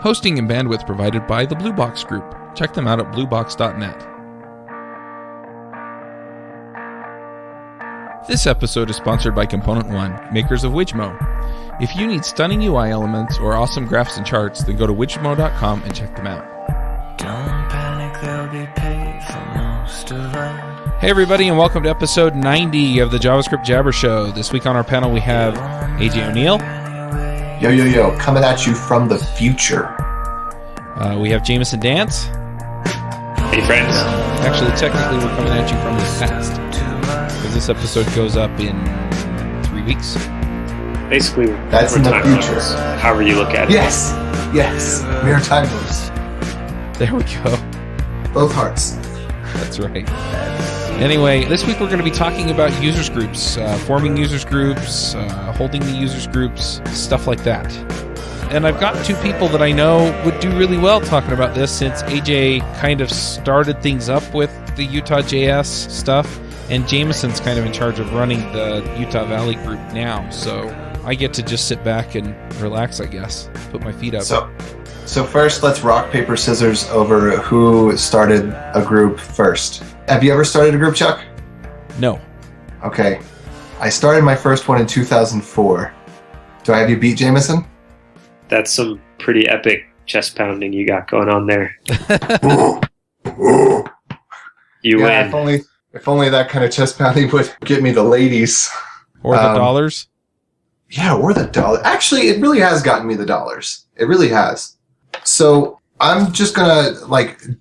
Hosting and bandwidth provided by the Blue Box Group. Check them out at bluebox.net. This episode is sponsored by Component One, makers of Widgmo. If you need stunning UI elements or awesome graphs and charts, then go to widgmo.com and check them out. Don't panic, they'll be paid for most of us. Hey everybody, and welcome to episode 90 of the JavaScript Jabber Show. This week on our panel we have AJ O'Neill. Yo, coming at you from the future. We have Jameson Dance. Hey friends. Actually, technically we're coming at you from the past, because this episode goes up in 3 weeks. Basically, That's in the time future. loops, however you look at it. Yes. We are time loops. There we go. Both hearts. That's right. Anyway, this week we're going to be talking about users groups, forming users groups, holding the users groups, stuff like that. And I've got two people that I know would do really well talking about this, since AJ kind of started things up with the Utah JS stuff, and Jameson's kind of in charge of running the Utah Valley group now. So I get to just sit back and relax, I guess. Put my feet up. So first, let's rock, paper, scissors over who started a group first. Have you ever started a group, Chuck? No. Okay. I started my first one in 2004. Do I have you beat, Jameson? That's some pretty epic chest pounding you got going on there. You win. If only that kind of chest pounding would get me the ladies. Or the dollars? Yeah, or the dollar. Actually, it really has gotten me the dollars. It really has. So I'm just gonna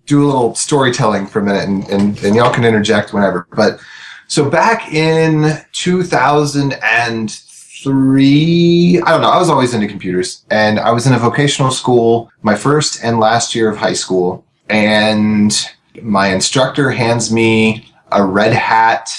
do a little storytelling for a minute, and y'all can interject whenever. But so back in 2003, I don't know, I was always into computers, and I was in a vocational school my first and last year of high school, and my instructor hands me a Red Hat.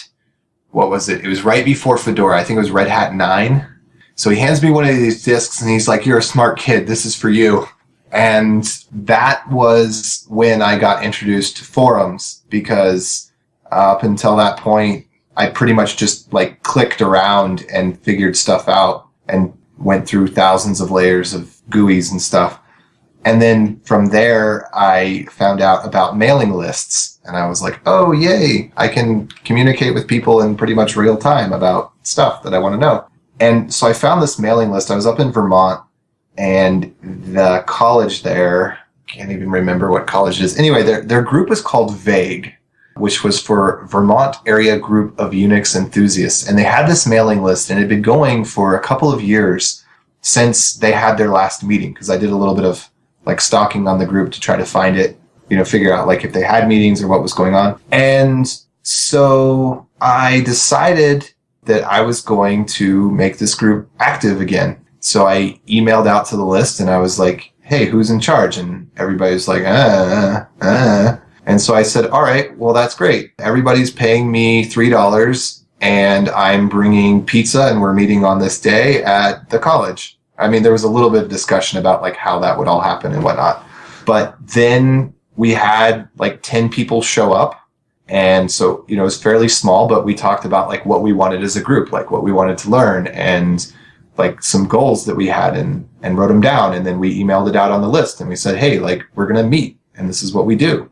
What was it? It was right before Fedora. I think it was Red Hat 9. So he hands me one of these disks, and he's like, "You're a smart kid. This is for you." And that was when I got introduced to forums, because up until that point, I pretty much just clicked around and figured stuff out and went through thousands of layers of GUIs and stuff. And then from there, I found out about mailing lists, and I was like, oh, yay, I can communicate with people in pretty much real time about stuff that I want to know. And so I found this mailing list. I was up in Vermont, and the college there, can't even remember what college it is. Anyway, their group was called VAGUE, which was for Vermont Area Group of Unix Enthusiasts. And they had this mailing list, and it had been going for a couple of years since they had their last meeting, because I did a little bit of stalking on the group to try to find it, figure out if they had meetings or what was going on. And so I decided that I was going to make this group active again. So I emailed out to the list, and I was like, hey, who's in charge? And everybody was like, And so I said, all right, well, that's great. Everybody's paying me $3, and I'm bringing pizza, and we're meeting on this day at the college. I mean, there was a little bit of discussion about how that would all happen and whatnot. But then we had 10 people show up. And so, it was fairly small, but we talked about what we wanted as a group, what we wanted to learn, and some goals that we had, and wrote them down. And then we emailed it out on the list, and we said, hey, we're going to meet, and this is what we do.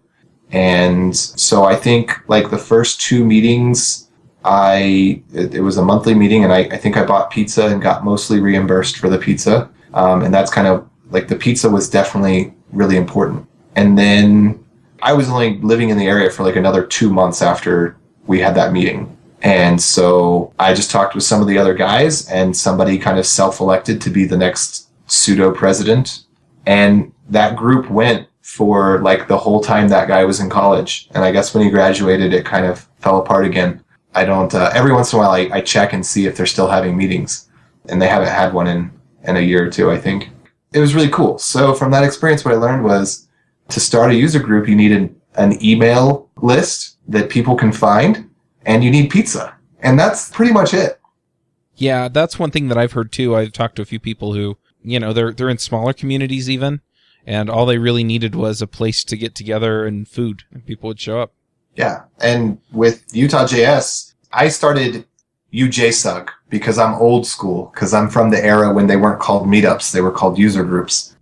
And so I think the first two meetings, it was a monthly meeting, and I think I bought pizza and got mostly reimbursed for the pizza. And that's kind of the pizza was definitely really important. And then I was only living in the area for another 2 months after we had that meeting. And so I just talked with some of the other guys, and somebody kind of self-elected to be the next pseudo president. And that group went for the whole time that guy was in college. And I guess when he graduated, it kind of fell apart again. I don't, every once in a while I check and see if they're still having meetings, and they haven't had one in a year or two, I think. It was really cool. So from that experience, what I learned was to start a user group, you need an email list that people can find, and you need pizza. And that's pretty much it. Yeah, that's one thing that I've heard too. I've talked to a few people who, they're in smaller communities even, and all they really needed was a place to get together and food, and people would show up. Yeah. And with Utah JS, I started UJSUG because I'm old school, because I'm from the era when they weren't called meetups, they were called user groups.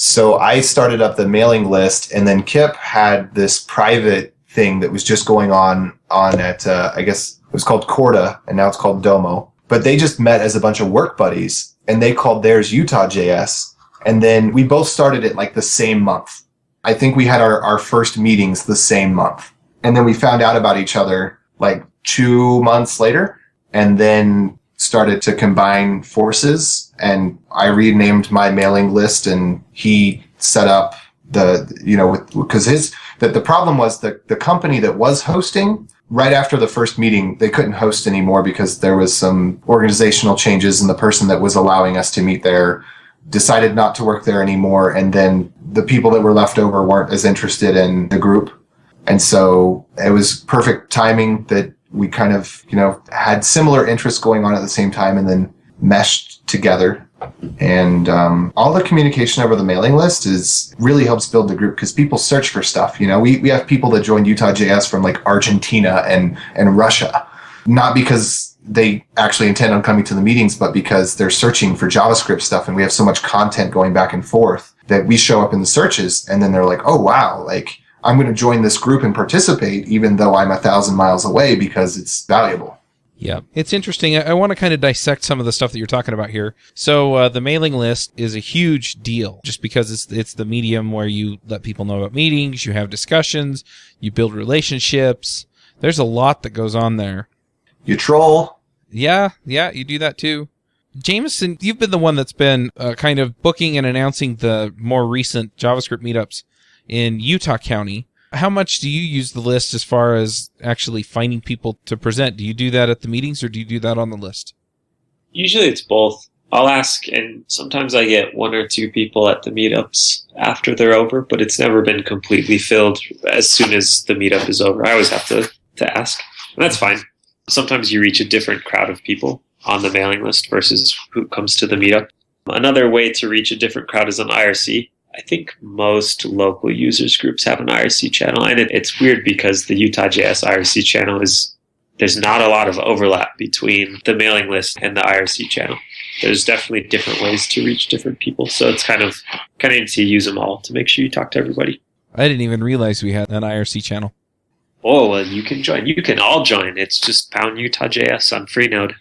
So I started up the mailing list, and then Kip had this private thing that was just going on at, I guess it was called Corda, and now it's called Domo. But they just met as a bunch of work buddies, and they called theirs Utah JS. And then we both started it like the same month. I think we had our first meetings the same month. And then we found out about each other like 2 months later, and then started to combine forces. And I renamed my mailing list, and he set up because the problem was the company that was hosting, right after the first meeting, they couldn't host anymore because there was some organizational changes, and the person that was allowing us to meet there decided not to work there anymore. And then the people that were left over weren't as interested in the group. And so it was perfect timing that we kind of, had similar interests going on at the same time, and then meshed together. And all the communication over the mailing list really helps build the group, because people search for stuff. We have people that joined Utah JS from like Argentina and Russia, not because they actually intend on coming to the meetings, but because they're searching for JavaScript stuff, and we have so much content going back and forth that we show up in the searches, and then they're like, oh wow, like I'm going to join this group and participate even though I'm 1,000 miles away, because it's valuable. Yeah, it's interesting. I want to kind of dissect some of the stuff that you're talking about here. So the mailing list is a huge deal just because it's the medium where you let people know about meetings, you have discussions, you build relationships. There's a lot that goes on there. You troll. Yeah, you do that too. Jameson, you've been the one that's been kind of booking and announcing the more recent JavaScript meetups in Utah County. How much do you use the list as far as actually finding people to present? Do you do that at the meetings, or do you do that on the list? Usually it's both. I'll ask, and sometimes I get 1 or 2 people at the meetups after they're over, but it's never been completely filled as soon as the meetup is over. I always have to ask, and that's fine. Sometimes you reach a different crowd of people on the mailing list versus who comes to the meetup. Another way to reach a different crowd is on IRC. I think most local users groups have an IRC channel, and it's weird because the Utah JS IRC channel there's not a lot of overlap between the mailing list and the IRC channel. There's definitely different ways to reach different people, so it's kind of need to use them all to make sure you talk to everybody. I didn't even realize we had an IRC channel. Oh, well, you can join. You can all join. It's just pound Utah JS on Freenode.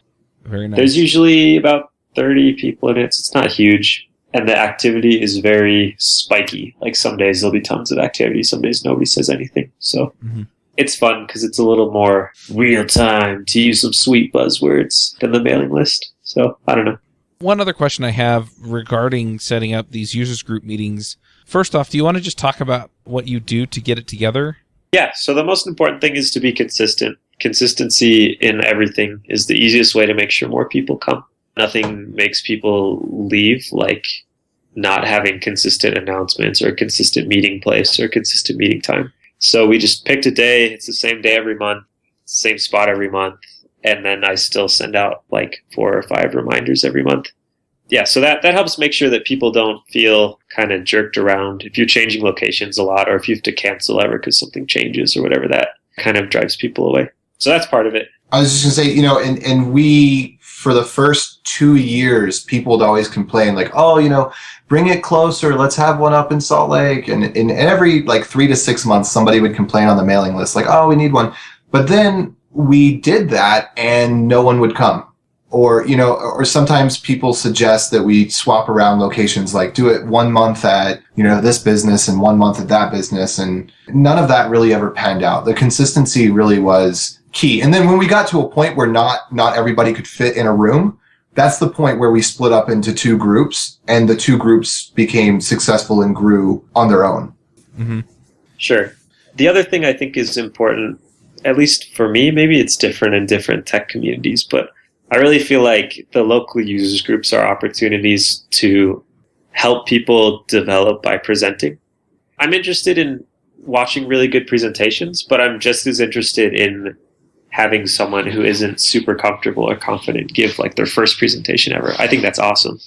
Very nice. There's usually about 30 people in it, so it's not huge. And the activity is very spiky. Like some days there'll be tons of activity, some days nobody says anything. So It's fun because it's a little more real time, to use some sweet buzzwords, than the mailing list. So I don't know. One other question I have regarding setting up these users group meetings. First off, do you want to just talk about what you do to get it together? Yeah, so the most important thing is to be consistent. Consistency in everything is the easiest way to make sure more people come. Nothing makes people leave like not having consistent announcements or a consistent meeting place or a consistent meeting time. So we just picked a day. It's the same day every month, same spot every month. And then I still send out like 4 or 5 reminders every month. Yeah, so that helps make sure that people don't feel kind of jerked around. If you're changing locations a lot, or if you have to cancel ever because something changes or whatever, that kind of drives people away. So that's part of it. I was just going to say, and we, for the first 2 years, people would always complain like, oh, bring it closer. Let's have one up in Salt Lake. And in every like 3 to 6 months, somebody would complain on the mailing list like, oh, we need one. But then we did that and no one would come. Or sometimes people suggest that we swap around locations, like do it 1 month at, this business and 1 month at that business. And none of that really ever panned out. The consistency really was key. And then when we got to a point where not everybody could fit in a room, that's the point where we split up into 2 groups, and the 2 groups became successful and grew on their own. Mm-hmm. Sure. The other thing I think is important, at least for me, maybe it's different in different tech communities, but I really feel like the local users groups are opportunities to help people develop by presenting. I'm interested in watching really good presentations, but I'm just as interested in having someone who isn't super comfortable or confident give like their first presentation ever. I think that's awesome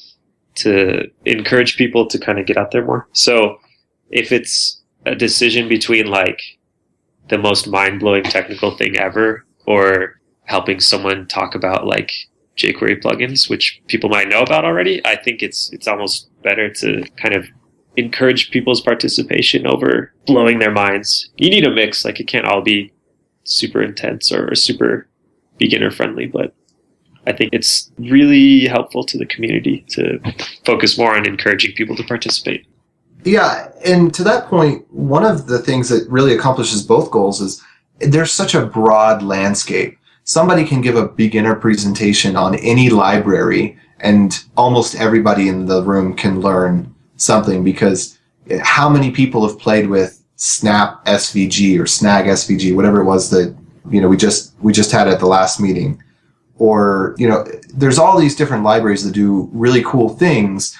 to encourage people to kind of get out there more. So if it's a decision between like the most mind-blowing technical thing ever or helping someone talk about like jQuery plugins, which people might know about already, I think it's almost better to kind of encourage people's participation over blowing their minds. You need a mix. Like, it can't all be super intense or super beginner friendly, but I think it's really helpful to the community to focus more on encouraging people to participate. Yeah, and to that point, one of the things that really accomplishes both goals is there's such a broad landscape. Somebody can give a beginner presentation on any library, and almost everybody in the room can learn something, because how many people have played with Snap SVG or Snag SVG, whatever it was that, you know, we just had at the last meeting. Or, you know, there's all these different libraries that do really cool things,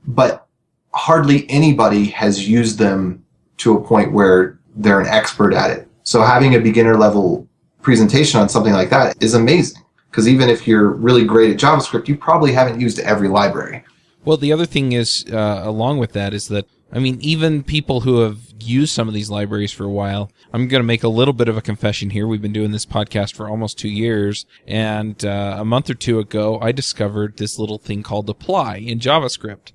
but hardly anybody has used them to a point where they're an expert at it. So having a beginner level presentation on something like that is amazing, because even if you're really great at JavaScript, you probably haven't used every library. Well, the other thing is, along with that, is that, I mean, even people who have used some of these libraries for a while, I'm going to make a little bit of a confession here. We've been doing this podcast for almost 2 years, and a month or two ago, I discovered this little thing called apply in JavaScript.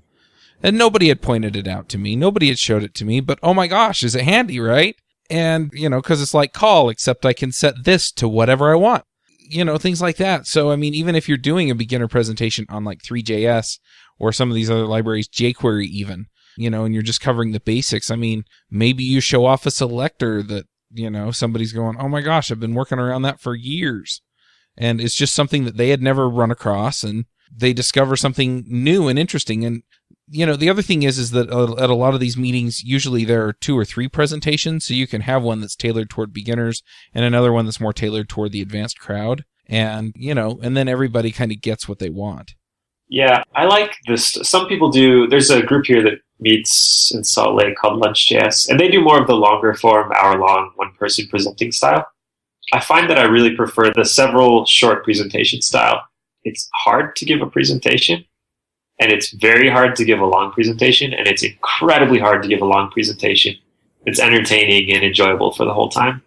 And nobody had pointed it out to me. Nobody had showed it to me, but oh my gosh, is it handy, right? And, you know, because it's like call, except I can set this to whatever I want. You know, things like that. So, I mean, even if you're doing a beginner presentation on like 3JS or some of these other libraries, jQuery even, you know, and you're just covering the basics, I mean, maybe you show off a selector that, you know, somebody's going, oh my gosh, I've been working around that for years. And it's just something that they had never run across, and they discover something new and interesting. And, you know, the other thing is that at a lot of these meetings, usually there are 2 or 3 presentations, so you can have one that's tailored toward beginners and another one that's more tailored toward the advanced crowd. And, you know, and then everybody kind of gets what they want. Yeah, I like this. Some people do. There's a group here that meets in Salt Lake called Lunch.js, and they do more of the longer form, hour-long, one-person presenting style. I find that I really prefer the several short presentation style. It's hard to give a presentation, and it's very hard to give a long presentation, and it's incredibly hard to give a long presentation. It's entertaining and enjoyable for the whole time.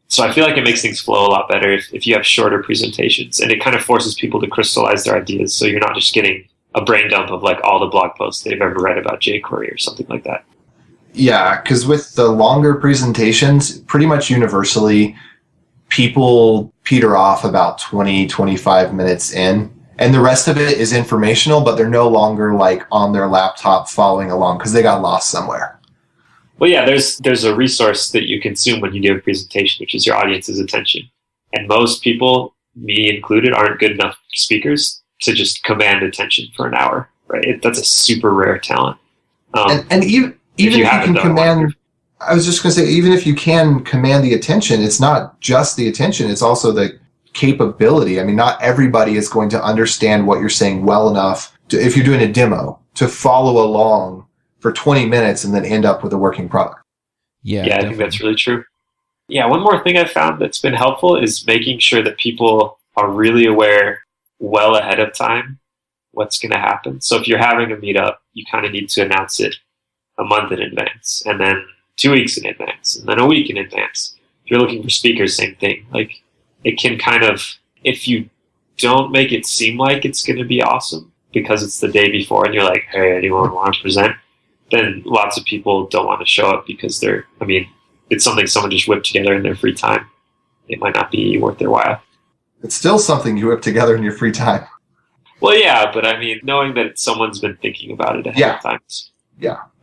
So I feel like it makes things flow a lot better if you have shorter presentations, and it kind of forces people to crystallize their ideas, so you're not just getting a brain dump of like all the blog posts they've ever read about jQuery or something like that. Yeah, because with the longer presentations, pretty much universally, people peter off about 20, 25 minutes in. And the rest of it is informational, but they're no longer like on their laptop following along because they got lost somewhere. Well, yeah, there's a resource that you consume when you give a presentation, which is your audience's attention. And most people, me included, aren't good enough speakers to just command attention for an hour, right? That's a super rare talent. And even if you can command, I was just going to say, even if you can command the attention, it's not just the attention, it's also the capability. I mean, not everybody is going to understand what you're saying well enough to, if you're doing a demo, to follow along for 20 minutes and then end up with a working product. Yeah, I think that's really true. Yeah, one more thing I've found that's been helpful is making sure that people are really aware well ahead of time what's going to happen. So if you're having a meetup, you kind of need to announce it a month in advance, and then 2 weeks in advance, and then a week in advance. If you're looking for speakers, same thing. Like, it can kind of, if you don't make it seem like it's going to be awesome because it's the day before and you're like, hey, anyone want to present? Then lots of people don't want to show up because it's something someone just whipped together in their free time. It might not be worth their while. It's still something you whip together in your free time. Well, yeah, but I mean, knowing that someone's been thinking about it ahead of time is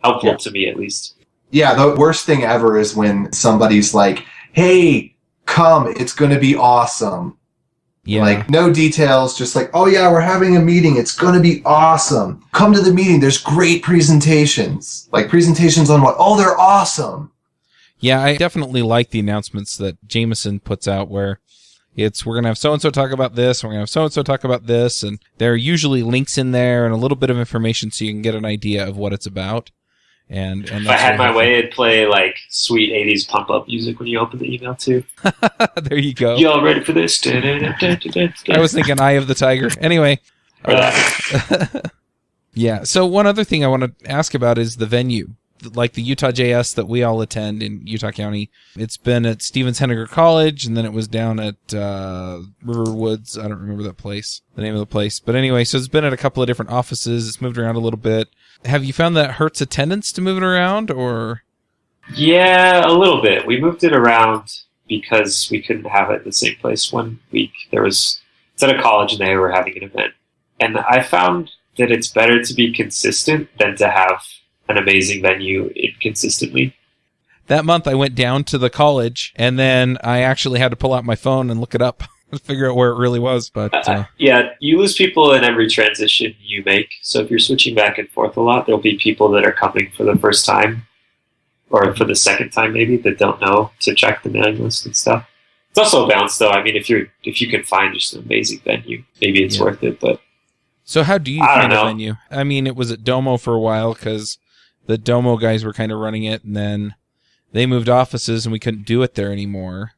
helpful to me, at least. Yeah, the worst thing ever is when somebody's like, hey, come, it's going to be awesome. Yeah. Like, no details, just like, oh yeah, we're having a meeting, it's going to be awesome. Come to the meeting, there's great presentations. Like, presentations on what? Oh, they're awesome. Yeah, I definitely like the announcements that Jameson puts out where we're going to have so-and-so talk about this, we're going to have so-and-so talk about this, and there are usually links in there and a little bit of information so you can get an idea of what it's about. And if I had my way, it'd play like sweet 80s pump-up music when you open the email, too. There you go. Y'all ready for this? I was thinking Eye of the Tiger. Anyway. Yeah, so one other thing I want to ask about is the venue. Like the Utah JS that we all attend in Utah County. It's been at Stevens-Henniger College, and then it was down at Riverwoods. I don't remember the name of the place. But anyway, so it's been at a couple of different offices. It's moved around a little bit. Have you found that hurts attendance to move it around, or? Yeah, a little bit. We moved it around because we couldn't have it in the same place one week. It's at a college and they were having an event. And I found that it's better to be consistent than to have an amazing venue inconsistently. That month I went down to the college, and then I actually had to pull out my phone and look it up to figure out where it really was. But yeah, you lose people in every transition you make. So if you're switching back and forth a lot, there'll be people that are coming for the first time or for the second time maybe that don't know to check the mailing list and stuff. It's also a balance, though. I mean, if you can find just an amazing venue, maybe it's worth it. But so how do you find a venue? I mean, it was at Domo for a while because the Domo guys were kind of running it, and then they moved offices and we couldn't do it there anymore.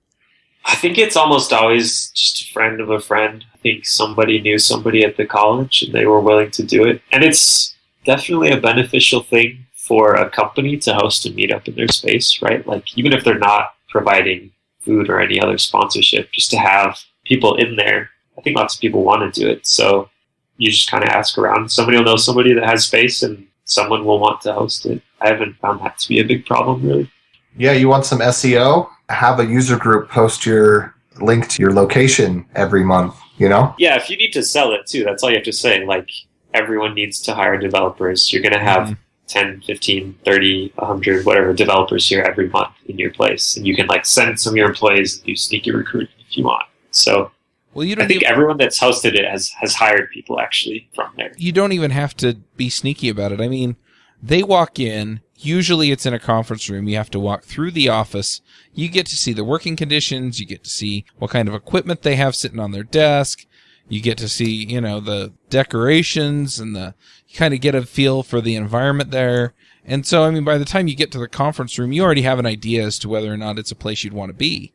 I think it's almost always just a friend of a friend. I think somebody knew somebody at the college and they were willing to do it. And it's definitely a beneficial thing for a company to host a meetup in their space, right? Like, even if they're not providing food or any other sponsorship, just to have people in there. I think lots of people want to do it. So you just kind of ask around. Somebody will know somebody that has space and someone will want to host it. I haven't found that to be a big problem, really. Yeah, you want some SEO? Have a user group post your link to your location every month, you know? Yeah, if you need to sell it too, that's all you have to say. Like, everyone needs to hire developers. You're going to have 10, 15, 30, 100, whatever developers here every month in your place. And you can like send some of your employees and do sneaky recruiting if you want. So I think everyone that's hosted it has hired people actually from there. You don't even have to be sneaky about it. I mean, they walk in. Usually it's in a conference room. You have to walk through the office. You get to see the working conditions. You get to see what kind of equipment they have sitting on their desk. You get to see, you know, the decorations and you kind of get a feel for the environment there. And so, I mean, by the time you get to the conference room, you already have an idea as to whether or not it's a place you'd want to be.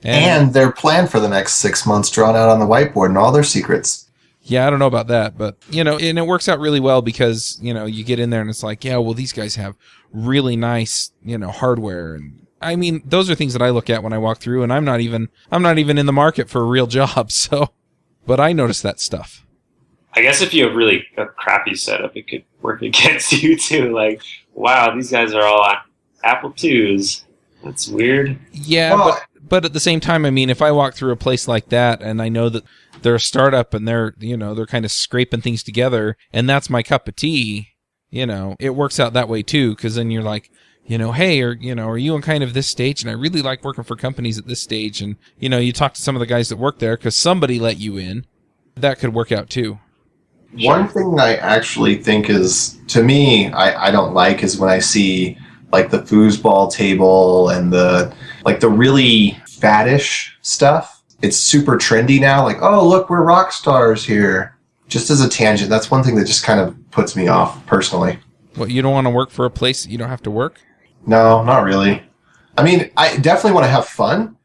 And their plan for the next 6 months drawn out on the whiteboard and all their secrets. Yeah, I don't know about that, but, you know, and it works out really well because, you know, you get in there and it's like, yeah, well, these guys have really nice, you know, hardware. And I mean, those are things that I look at when I walk through, and I'm not even in the market for a real job. So, but I notice that stuff. I guess if you have really a crappy setup, it could work against you too. Like, wow, these guys are all on Apple IIs. That's weird. Yeah, but at the same time, I mean, if I walk through a place like that and I know that they're a startup and they're kind of scraping things together and that's my cup of tea, you know, it works out that way too. Cause then you're like, you know, hey, are you in kind of this stage? And I really like working for companies at this stage. And, you know, you talk to some of the guys that work there cause somebody let you in. That could work out too. One thing I actually think is, to me, I don't like is when I see like the foosball table and the really faddish stuff. It's super trendy now. Like, oh, look, we're rock stars here. Just as a tangent, that's one thing that just kind of puts me off personally. What, you don't want to work for a place that you don't have to work? No, not really. I mean, I definitely want to have fun,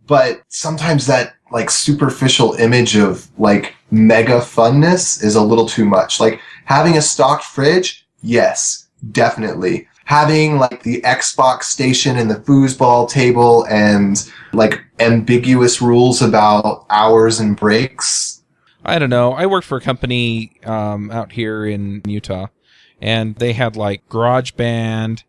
but sometimes that like superficial image of like mega funness is a little too much. Like having a stocked fridge, yes, definitely. Having like the Xbox station and the foosball table and like ambiguous rules about hours and breaks. I don't know. I worked for a company out here in Utah, and they had like GarageBand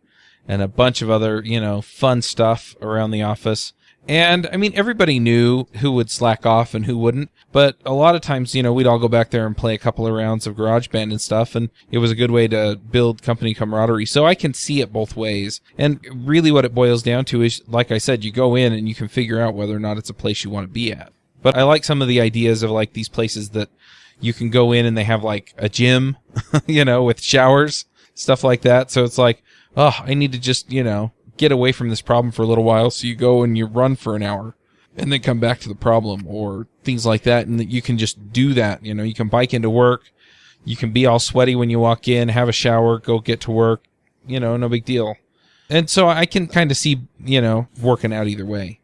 and a bunch of other, you know, fun stuff around the office. And I mean, everybody knew who would slack off and who wouldn't. But a lot of times, you know, we'd all go back there and play a couple of rounds of GarageBand and stuff. And it was a good way to build company camaraderie. So I can see it both ways. And really what it boils down to is, like I said, you go in and you can figure out whether or not it's a place you want to be at. But I like some of the ideas of like these places that you can go in and they have like a gym, you know, with showers, stuff like that. So it's like, oh, I need to just, you know, get away from this problem for a little while. So you go and you run for an hour and then come back to the problem or things like that. And that you can just do that. You know, you can bike into work. You can be all sweaty when you walk in, have a shower, go get to work, you know, no big deal. And so I can kind of see, you know, working out either way.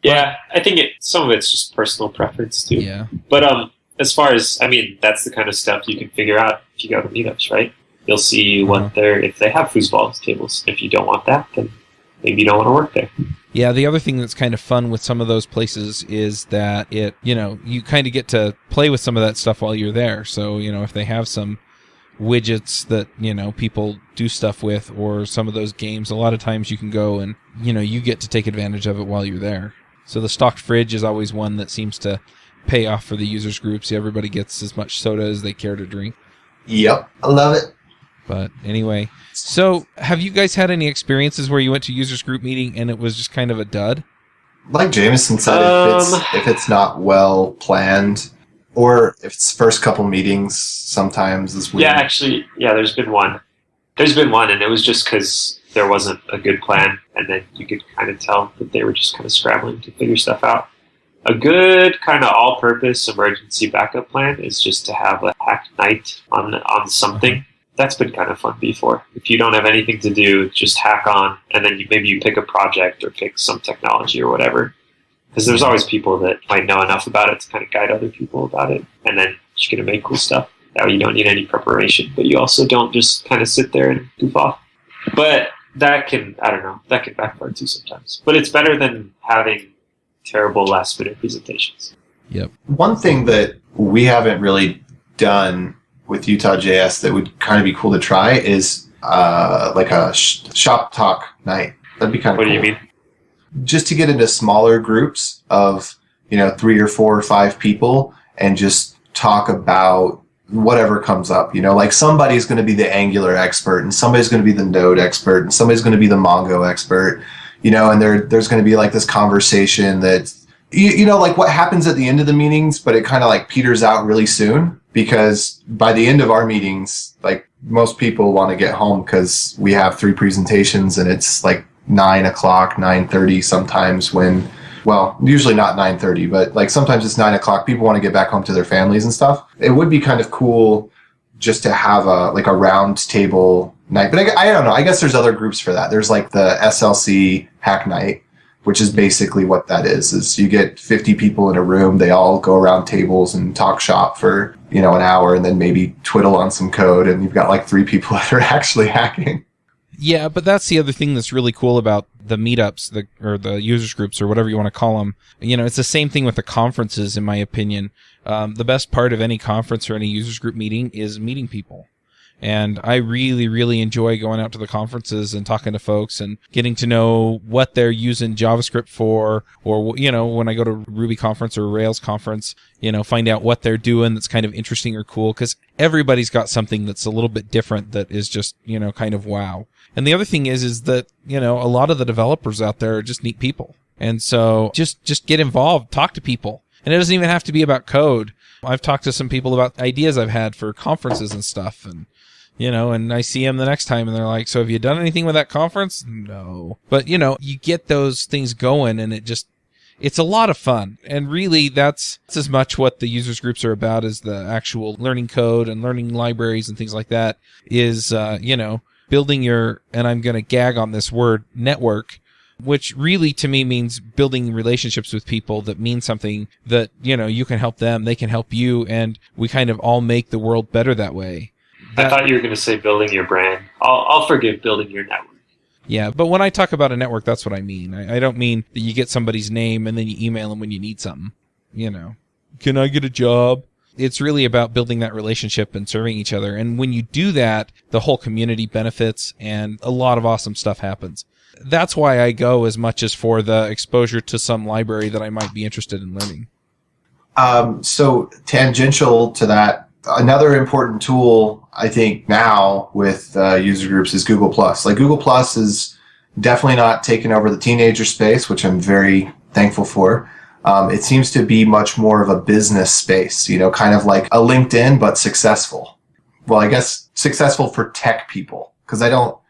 Yeah, I think some of it's just personal preference too. Yeah. But as far as, I mean, that's the kind of stuff you can figure out if you go to meetups, right? You'll see what if they have foosball tables. If you don't want that, then maybe you don't want to work there. Yeah, the other thing that's kind of fun with some of those places is that you kind of get to play with some of that stuff while you're there. So, you know, if they have some widgets that, people do stuff with, or some of those games, a lot of times you can go and, you get to take advantage of it while you're there. So the stocked fridge is always one that seems to pay off for the users groups. Everybody gets as much soda as they care to drink. Yep, I love it. But anyway, so have you guys had any experiences where you went to users group meeting and it was just kind of a dud? Like Jameson said, if it's not well planned, or if it's first couple meetings, sometimes is weird. Yeah, actually, there's been one. And it was just because there wasn't a good plan, and then you could kind of tell that they were just kind of scrambling to figure stuff out. A good kind of all-purpose emergency backup plan is just to have a hack night on something. That's been kind of fun before. If you don't have anything to do, just hack on, and then maybe you pick a project or pick some technology or whatever. Because there's always people that might know enough about it to kind of guide other people about it, and then you're going to make cool stuff. That way you don't need any preparation, but you also don't just kind of sit there and goof off. But that can backfire too sometimes. But it's better than having terrible last-minute presentations. Yep. One thing that we haven't really done with Utah JS that would kind of be cool to try is like a shop talk night. That'd be kind of cool. What do you mean? Just to get into smaller groups of 3 or 4 or 5 people and just talk about whatever comes up. Like somebody's going to be the Angular expert, and somebody's going to be the Node expert, and somebody's going to be the Mongo expert. And there's going to be like this conversation that like what happens at the end of the meetings, but it kind of like peters out really soon, because by the end of our meetings, like most people want to get home because we have 3 presentations and it's like 9 o'clock, 9:30 sometimes usually not 9:30, but like sometimes it's 9 o'clock. People want to get back home to their families and stuff. It would be kind of cool just to have a round table night. But I don't know. I guess there's other groups for that. There's like the SLC hack night, which is basically what that is you get 50 people in a room. They all go around tables and talk shop for, an hour, and then maybe twiddle on some code. And you've got like 3 people that are actually hacking. Yeah, but that's the other thing that's really cool about the meetups, or the users groups, or whatever you want to call them. It's the same thing with the conferences, in my opinion. The best part of any conference or any users group meeting is meeting people. And I really, really enjoy going out to the conferences and talking to folks and getting to know what they're using JavaScript for, or, when I go to Ruby conference or Rails conference, find out what they're doing that's kind of interesting or cool, because everybody's got something that's a little bit different that is just, kind of wow. And the other thing is that, a lot of the developers out there are just neat people. And so just get involved, talk to people. And it doesn't even have to be about code. I've talked to some people about ideas I've had for conferences and stuff, and and I see them the next time and they're like, so have you done anything with that conference? No. But, you get those things going, and it's a lot of fun. And really, that's as much what the users groups are about as the actual learning code and learning libraries and things like that is, building your, and I'm going to gag on this word, network, which really to me means building relationships with people that mean something, that, you can help them, they can help you, and we kind of all make the world better that way. I thought you were going to say building your brand. I'll forgive building your network. Yeah, but when I talk about a network, that's what I mean. I don't mean that you get somebody's name and then you email them when you need something. Can I get a job? It's really about building that relationship and serving each other. And when you do that, the whole community benefits and a lot of awesome stuff happens. That's why I go as much as for the exposure to some library that I might be interested in learning. So tangential to that, another important tool, I think, now with user groups is Google+. Like Google+ is definitely not taking over the teenager space, which I'm very thankful for. It seems to be much more of a business space, kind of like a LinkedIn, but successful. Well, I guess successful for tech people, because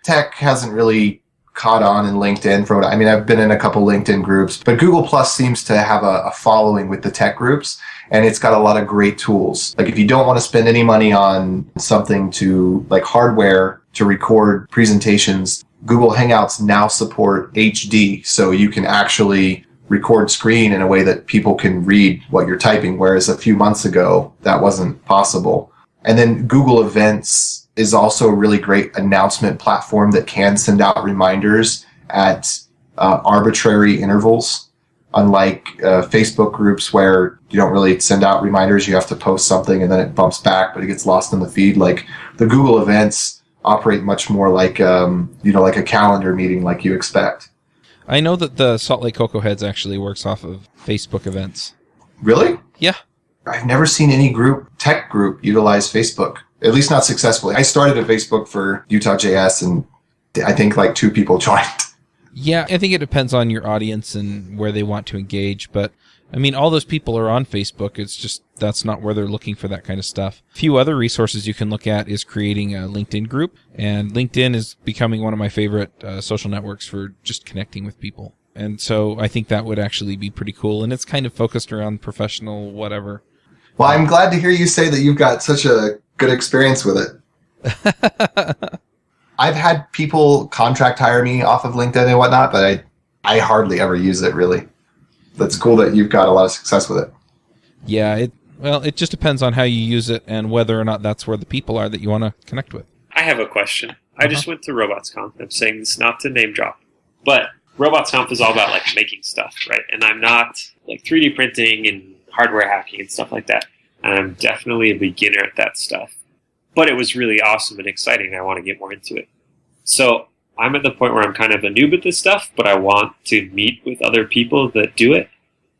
tech hasn't really caught on in LinkedIn. I've been in a couple LinkedIn groups, but Google+ seems to have a following with the tech groups, and it's got a lot of great tools. Like if you don't want to spend any money on something like hardware to record presentations, Google Hangouts now support HD, so you can actually record screen in a way that people can read what you're typing, whereas a few months ago, that wasn't possible. And then Google Events is also a really great announcement platform that can send out reminders at arbitrary intervals. Unlike Facebook groups where you don't really send out reminders, you have to post something and then it bumps back, but it gets lost in the feed. Like the Google events operate much more like, like a calendar meeting like you expect. I know that the Salt Lake Cocoa Heads actually works off of Facebook events. Really? Yeah. I've never seen any tech group utilize Facebook, at least not successfully. I started a Facebook for Utah JS and I think like 2 people joined. Yeah, I think it depends on your audience and where they want to engage. But, I mean, all those people are on Facebook. It's just that's not where they're looking for that kind of stuff. A few other resources you can look at is creating a LinkedIn group. And LinkedIn is becoming one of my favorite social networks for just connecting with people. And so I think that would actually be pretty cool. And it's kind of focused around professional whatever. Well, I'm glad to hear you say that you've got such a good experience with it. I've had people contract hire me off of LinkedIn and whatnot, but I hardly ever use it, really. That's cool that you've got a lot of success with it. Yeah, it just depends on how you use it and whether or not that's where the people are that you want to connect with. I have a question. I just went to RobotsConf. I'm saying this not to name drop, but RobotsConf is all about like making stuff, right? And I'm not like 3D printing and hardware hacking and stuff like that. And I'm definitely a beginner at that stuff. But it was really awesome and exciting. I want to get more into it. So I'm at the point where I'm kind of a noob at this stuff, but I want to meet with other people that do it.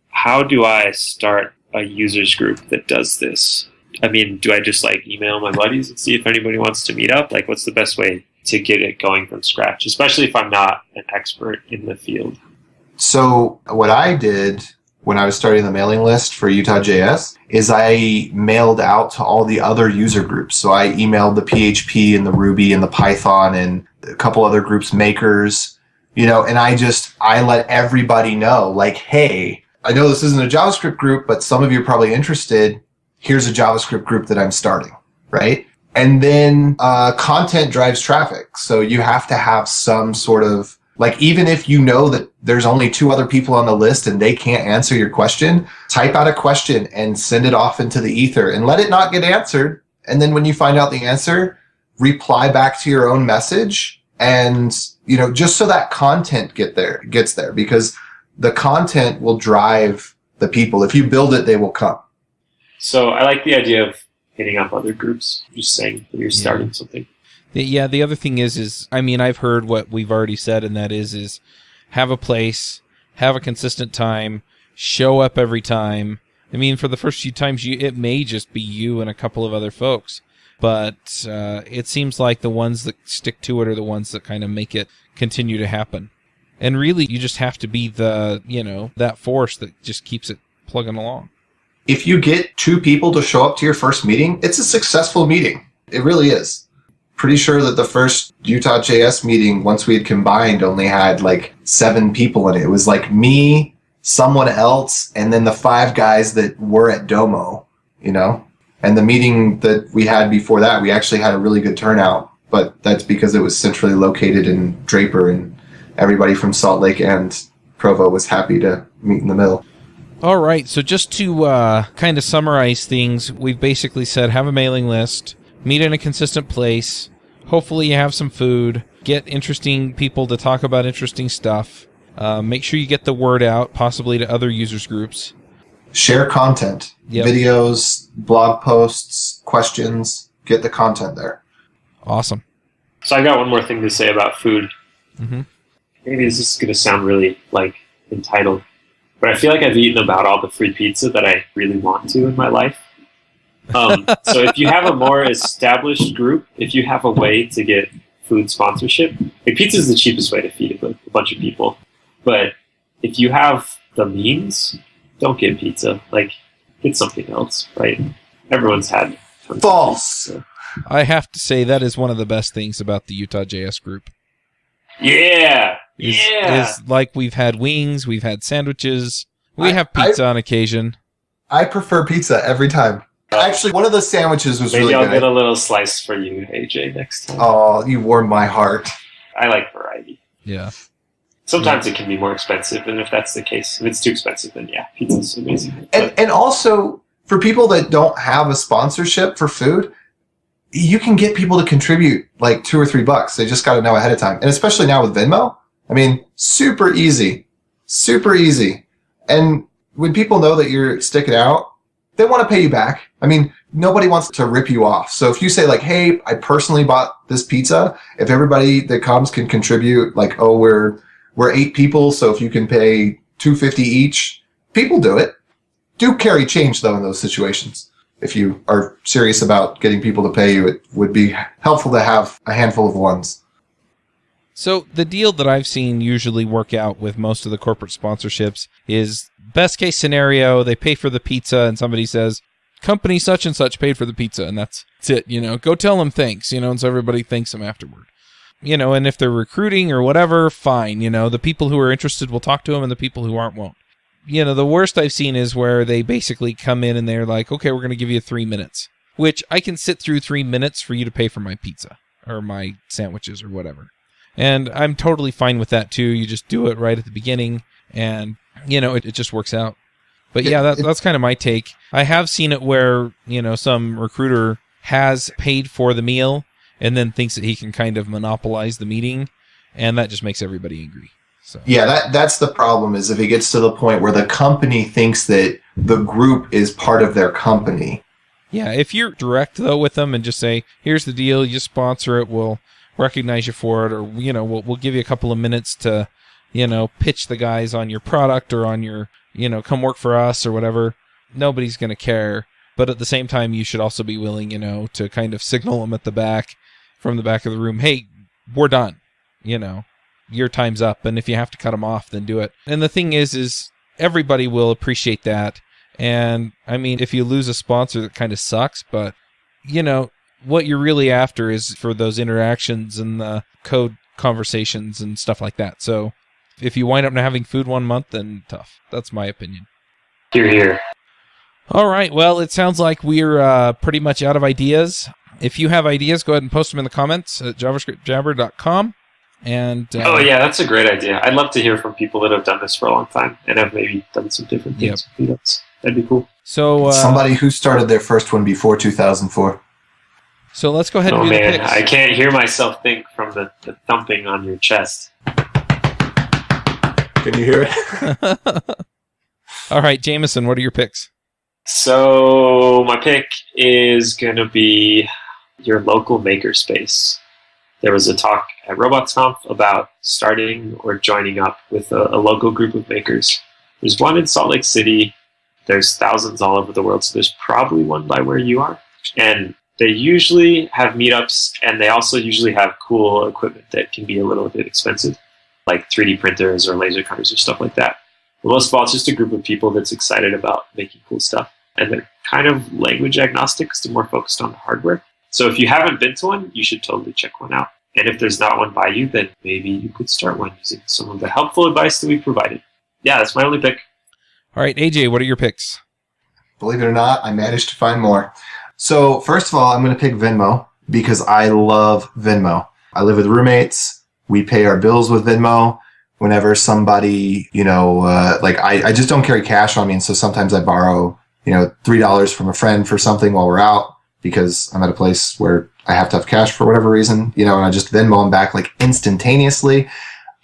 How do I start a users group that does this? I mean, do I just like email my buddies and see if anybody wants to meet up? Like, what's the best way to get it going from scratch, especially if I'm not an expert in the field? So what I did when I was starting the mailing list for Utah JS is I mailed out to all the other user groups. So I emailed the PHP and the Ruby and the Python and a couple other groups, makers, and I let everybody know, like, hey, I know this isn't a JavaScript group, but some of you are probably interested. Here's a JavaScript group that I'm starting, right? And then content drives traffic. So you have to have some sort of, like, even if you know that there's only 2 other people on the list and they can't answer your question, type out a question and send it off into the ether and let it not get answered. And then when you find out the answer, reply back to your own message. And, just so that content gets there, because the content will drive the people. If you build it, they will come. So I like the idea of hitting up other groups, just saying that you're starting something. Yeah, the other thing is I mean, I've heard what we've already said, and that is have a place, have a consistent time, show up every time. I mean, for the first few times, it may just be you and a couple of other folks, but it seems like the ones that stick to it are the ones that kind of make it continue to happen. And really, you just have to be that force that just keeps it plugging along. If you get 2 people to show up to your first meeting, it's a successful meeting. It really is. Pretty sure that the first Utah JS meeting, once we had combined, only had like 7 people in it. It was like me, someone else, and then the 5 guys that were at Domo, And the meeting that we had before that, we actually had a really good turnout, but that's because it was centrally located in Draper, and everybody from Salt Lake and Provo was happy to meet in the middle. All right, so just to kind of summarize things, we've basically said have a mailing list, meet in a consistent place, hopefully you have some food, get interesting people to talk about interesting stuff, make sure you get the word out, possibly to other users groups. Share content, videos, blog posts, questions, get the content there. Awesome. So I got one more thing to say about food. Mm-hmm. Maybe this is going to sound really entitled, but I feel like I've eaten about all the free pizza that I really want to in my life. So if you have a more established group, if you have a way to get food sponsorship, pizza is the cheapest way to feed a bunch of people. But if you have the means, don't get pizza. Get something else, right? Everyone's had false. I have to say that is one of the best things about the Utah JS group. Yeah. Is like we've had wings, we've had sandwiches, we have pizza on occasion. I prefer pizza every time. Actually, one of the sandwiches was really good. Maybe I'll get a little slice for you, AJ, next time. Oh, you warmed my heart. I like variety. Yeah. Sometimes it can be more expensive, and if that's the case, if it's too expensive, then yeah, pizza's amazing. And also, for people that don't have a sponsorship for food, you can get people to contribute like $2 or $3. They just got to know ahead of time. And especially now with Venmo, I mean, super easy. Super easy. And when people know that you're sticking out, they want to pay you back. I mean, nobody wants to rip you off. So if you say like, hey, I personally bought this pizza, if everybody that comes can contribute, like, oh, we're 8 people, so if you can pay $2.50 each, people do it. Do carry change, though, in those situations. If you are serious about getting people to pay you, it would be helpful to have a handful of ones. So the deal that I've seen usually work out with most of the corporate sponsorships is best case scenario, they pay for the pizza and somebody says, company such and such paid for the pizza, and that's it, go tell them thanks, and so everybody thanks them afterward. And if they're recruiting or whatever, fine, the people who are interested will talk to them and the people who aren't won't. The worst I've seen is where they basically come in and they're like, okay, we're going to give you 3 minutes, which I can sit through 3 minutes for you to pay for my pizza or my sandwiches or whatever. And I'm totally fine with that too. You just do it right at the beginning and, it just works out. But yeah, that's kind of my take. I have seen it where, some recruiter has paid for the meal and then thinks that he can kind of monopolize the meeting, and that just makes everybody angry. So. Yeah, that's the problem, is if it gets to the point where the company thinks that the group is part of their company. Yeah, if you're direct, though, with them and just say, here's the deal, you sponsor it, we'll recognize you for it, or, we'll give you a couple of minutes to, pitch the guys on your product or on your, come work for us or whatever, nobody's going to care. But at the same time, you should also be willing, to kind of signal them at the back, from the back of the room, hey, we're done, your time's up, and if you have to cut them off, then do it. And the thing is everybody will appreciate that. And I mean, if you lose a sponsor, that kind of sucks, but what you're really after is for those interactions and the code conversations and stuff like that. So if you wind up not having food 1 month, then tough. That's my opinion. Hear, hear. All right. Well, it sounds like we're pretty much out of ideas. If you have ideas, go ahead and post them in the comments at javascriptjabber.com. And oh yeah, that's a great idea. I'd love to hear from people that have done this for a long time and have maybe done some different things. Yep. That'd be cool. So somebody who started their first one before 2004. So let's go ahead and do the picks. I can't hear myself think from the thumping on your chest. Can you hear it? All right, Jameson, what are your picks? So my pick is going to be your local makerspace. There was a talk at RobotsConf about starting or joining up with a local group of makers. There's one in Salt Lake City. There's thousands all over the world, so there's probably one by where you are. And they usually have meetups, and they also usually have cool equipment that can be a little bit expensive, like 3D printers or laser cutters or stuff like that. But most of all, it's just a group of people that's excited about making cool stuff. And they're kind of language agnostic because they're more focused on the hardware. So if you haven't been to one, you should totally check one out. And if there's not one by you, then maybe you could start one using some of the helpful advice that we provided. Yeah, that's my only pick. All right, AJ, what are your picks? Believe it or not, I managed to find more. So first of all, I'm going to pick Venmo because I love Venmo. I live with roommates. We pay our bills with Venmo. Whenever somebody, I just don't carry cash on me. And so sometimes I borrow, $3 from a friend for something while we're out because I'm at a place where I have to have cash for whatever reason, and I just Venmo them back like instantaneously.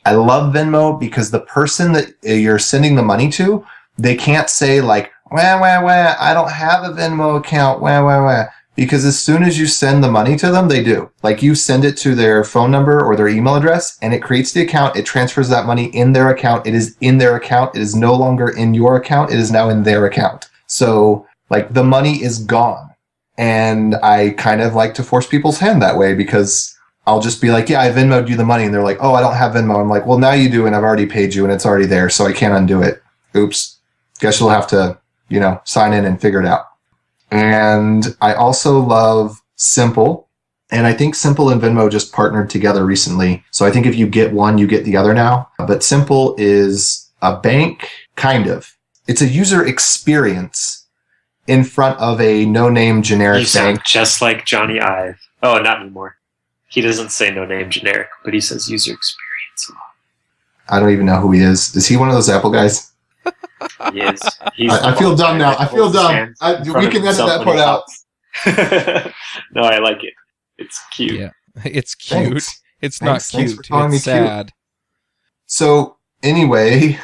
I love Venmo because the person that you're sending the money to, they can't say like, wah, wah, wah, I don't have a Venmo account, wah, wah, wah. Because as soon as you send the money to them, they do. Like you send it to their phone number or their email address and it creates the account. It transfers that money in their account. It is in their account. It is no longer in your account. It is now in their account. So like the money is gone. And I kind of like to force people's hand that way because I'll just be like, yeah, I Venmo'd you the money. And they're like, oh, I don't have Venmo. I'm like, well, now you do. And I've already paid you and it's already there. So I can't undo it. Oops. Guess you'll have to, sign in and figure it out. And I also love Simple. And I think Simple and Venmo just partnered together recently. So I think if you get one, you get the other now. But Simple is a bank, kind of. It's a user experience in front of a no-name generic You sound bank. just like Johnny Ive. Oh, not anymore. He doesn't say no-name generic, but he says user experience a lot. I don't even know who he is. Is he one of those Apple guys? He is. I feel dumb now. I feel dumb. We can edit that part out. No, I like it. It's cute. Yeah, it's cute. Thanks. It's Thanks not for cute. calling me It's cute. sad. So Anyway,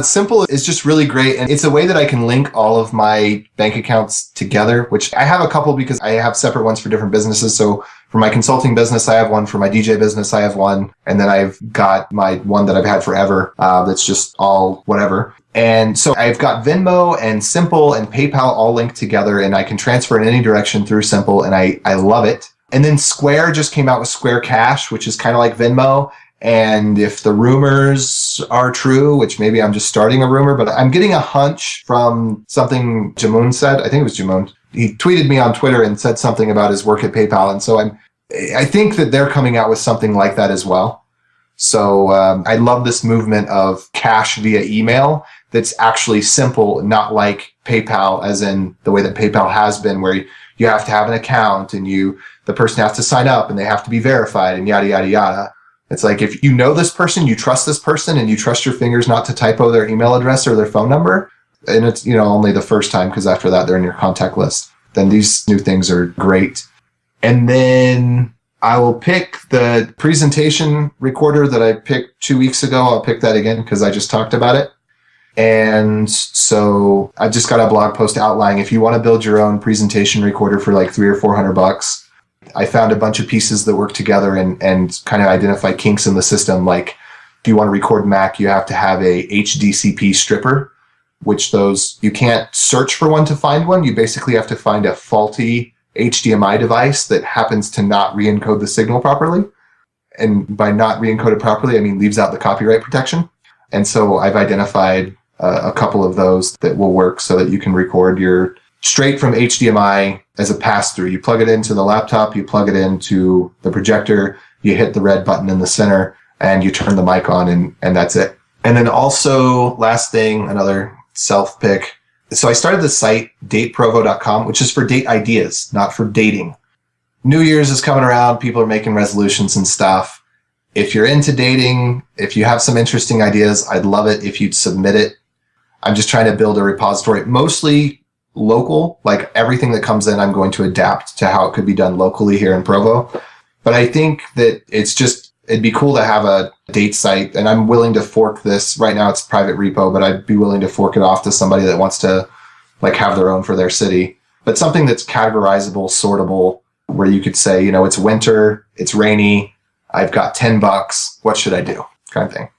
Simple is just really great. And it's a way that I can link all of my bank accounts together, which I have a couple because I have separate ones for different businesses. So for my consulting business, I have one. For my DJ business, I have one. And then I've got my one that I've had forever. That's just all whatever. And so I've got Venmo and Simple and PayPal all linked together, and I can transfer in any direction through Simple, and I love it. And then Square just came out with Square Cash, which is kind of like Venmo. And if the rumors are true, which maybe I'm just starting a rumor, but I'm getting a hunch from something Jamoon said. I think it was Jamoon. He tweeted me on Twitter and said something about his work at PayPal. And so I think that they're coming out with something like that as well. So I love this movement of cash via email that's actually simple, not like PayPal, as in the way that PayPal has been, where you have to have an account and the person has to sign up and they have to be verified and yada, yada, yada. It's like, if you know this person, you trust this person, and you trust your fingers not to typo their email address or their phone number, and it's, only the first time, because after that, they're in your contact list, then these new things are great. And then I will pick the presentation recorder that I picked 2 weeks ago. I'll pick that again because I just talked about it. And so I just got a blog post outlining, if you want to build your own presentation recorder for like $300 or $400, I found a bunch of pieces that work together and kind of identify kinks in the system. Like, if you want to record Mac, you have to have a HDCP stripper, which you can't search for one to find one. You basically have to find a faulty HDMI device that happens to not re-encode the signal properly. And by not re-encode it properly, I mean leaves out the copyright protection. And so I've identified a couple of those that will work so that you can record your straight from HDMI as a pass-through. You plug it into the laptop, you plug it into the projector, you hit the red button in the center, and you turn the mic on, and that's it. And then also, last thing, another self-pick. So I started the site, dateprovo.com, which is for date ideas, not for dating. New Year's is coming around. People are making resolutions and stuff. If you're into dating, if you have some interesting ideas, I'd love it if you'd submit it. I'm just trying to build a repository, mostly local. Like, everything that comes in, I'm going to adapt to how it could be done locally here in Provo. But I think that it'd be cool to have a date site, and I'm willing to fork this. Right now it's private repo, but I'd be willing to fork it off to somebody that wants to have their own for their city. But something that's categorizable, sortable, where you could say, it's winter, it's rainy, I've got $10, what should I do? Kind of thing.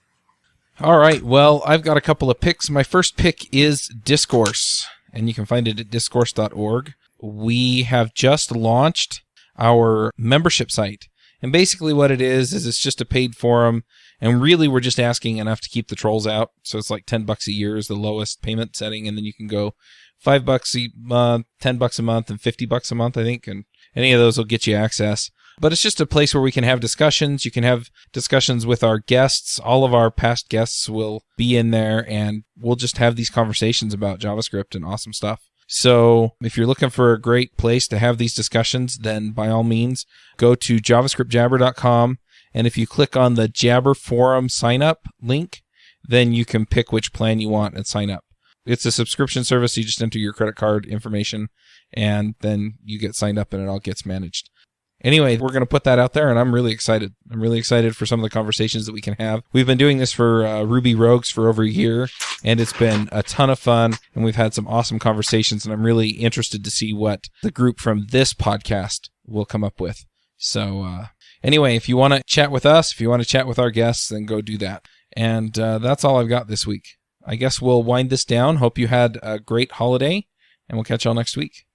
All right. Well, I've got a couple of picks. My first pick is Discourse, and you can find it at discourse.org. We have just launched our membership site. And basically what it is it's just a paid forum. And really, we're just asking enough to keep the trolls out. So it's like $10 a year is the lowest payment setting. And then you can go $5 a month, $10 a month, and $50 a month, I think. And any of those will get you access. But it's just a place where we can have discussions. You can have discussions with our guests. All of our past guests will be in there, and we'll just have these conversations about JavaScript and awesome stuff. So if you're looking for a great place to have these discussions, then by all means, go to javascriptjabber.com. And if you click on the Jabber Forum sign up link, then you can pick which plan you want and sign up. It's a subscription service. You just enter your credit card information, and then you get signed up and it all gets managed. Anyway, we're going to put that out there, and I'm really excited. I'm really excited for some of the conversations that we can have. We've been doing this for Ruby Rogues for over a year, and it's been a ton of fun, and we've had some awesome conversations, and I'm really interested to see what the group from this podcast will come up with. So anyway, if you want to chat with us, if you want to chat with our guests, then go do that. And that's all I've got this week. I guess we'll wind this down. Hope you had a great holiday, and we'll catch y'all next week.